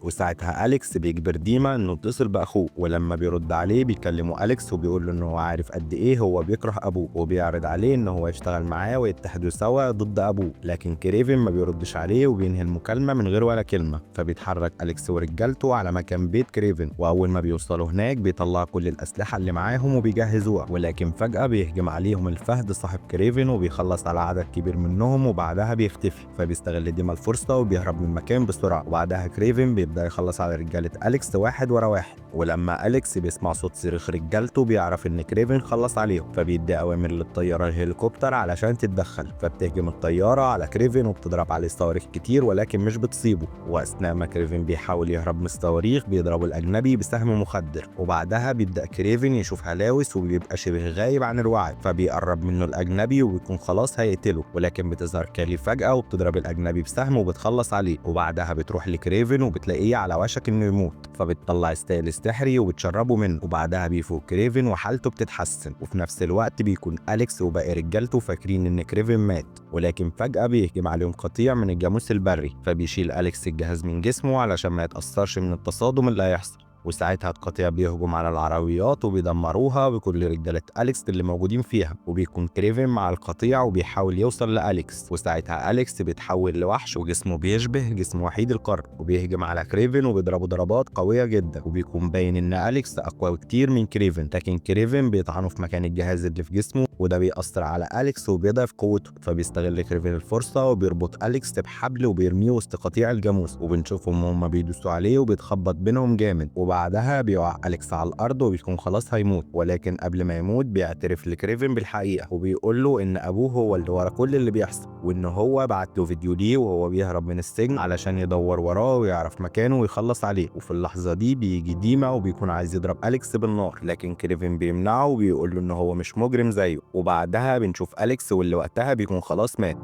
وساعتها أليكس بيجبر ديما إنه يتصل بأخوه، ولما بيرد عليه بيكلمه أليكس وبيقول له إنه هو عارف قد إيه هو بيكره أبوه، وبيعرض عليه إنه هو يشتغل معاه ويتحدوا سوا ضد أبوه، لكن كريفن ما بيردش عليه وبينهي المكالمة من غير ولا كلمة. فبيتحرك أليكس ورجالته على مكان بيت كريفن، وأول ما بيوصلوا هناك بيطلعوا كل الأسلحة اللي معاهم وبيجهزوها، ولكن فجأة بيهجم عليهم الفهد صاحب كريفن وبيخلص على عدد كبير منهم وبعدها بيختفي. فبيستغل ديما الفرصة وبيهرب من المكان بسرعة، وبعدها كريفن بيبدأ يخلص على رجالة أليكس واحد ورا واحد. ولما أليكس بيسمع صوت صريخ رجالته بيعرف إن كريفن خلص عليهم، فبيدي أوامر للطيارة الهليكوبتر علشان تتدخل. فبتهجم الطيارة على كريفن وبتضرب عليه صواريخ كتير ولكن مش بتصيبه، وأثناء ما كريفن بيحاول يهرب من الصواريخ بيضربه الأجنبي بسهم مخدر. وبعدها بيبدأ كريفن يشوف هلاوس وبيبقى شبه غايب عن الوعي، فبيقرب منه الأجنبي وبيكون خلاص هيقتله، ولكن بتظهر كالي فجأة وبتضرب الأجنبي بسهم وبتخلص عليه. وبعدها بتروح لكريفن وبتلاقيه على وشك إنه يموت، فبتطلع ستايل سحري وبتشربه منه، وبعدها بيفوق كريفن وحالته بتتحسن. وفي نفس الوقت بيكون أليكس وباقي رجالته فاكرين إن كريفن مات، ولكن فجأة بيهجم عليهم قطيع من الجاموس البري، فبيشيل أليكس الجهاز من جسمه علشان ما يتأثرش من التصادم اللي هيحصل. وساعتها القطيع بيهجم على العربيات وبيدمروها بكل رجالة أليكس اللي موجودين فيها، وبيكون كريفن مع القطيع وبيحاول يوصل لأليكس. وساعتها أليكس بيتحول لوحش وجسمه بيشبه جسم وحيد القرن، وبيهجم على كريفن وبيضربه ضربات قوية جدا، وبيكون باين إن أليكس أقوى بكتير من كريفن، لكن كريفن بيطعنه في مكان الجهاز اللي في جسمه، وده بيأثر على أليكس وبيضعف قوته. فبيستغل كريفن الفرصة وبيربط أليكس بحبل وبيرميه وسط قطيع الجاموس، وبنشوفهم هما بيدوسوا عليه وبيتخبط بينهم جامد. وبعدها بيقع أليكس على الأرض وبيكون خلاص هيموت، ولكن قبل ما يموت بيعترف لكريفن بالحقيقة وبيقول له إن أبوه هو اللي ورا كل اللي بيحصل، وإن هو بعت له فيديو ليه وهو بيهرب من السجن علشان يدور وراه ويعرف مكانه ويخلص عليه. وفي اللحظة دي بيجي ديما وبيكون عايز يضرب أليكس بالنار، لكن كريفن بيمنعه وبيقول له إن هو مش مجرم زيه. وبعدها بنشوف أليكس واللي وقتها بيكون خلاص مات.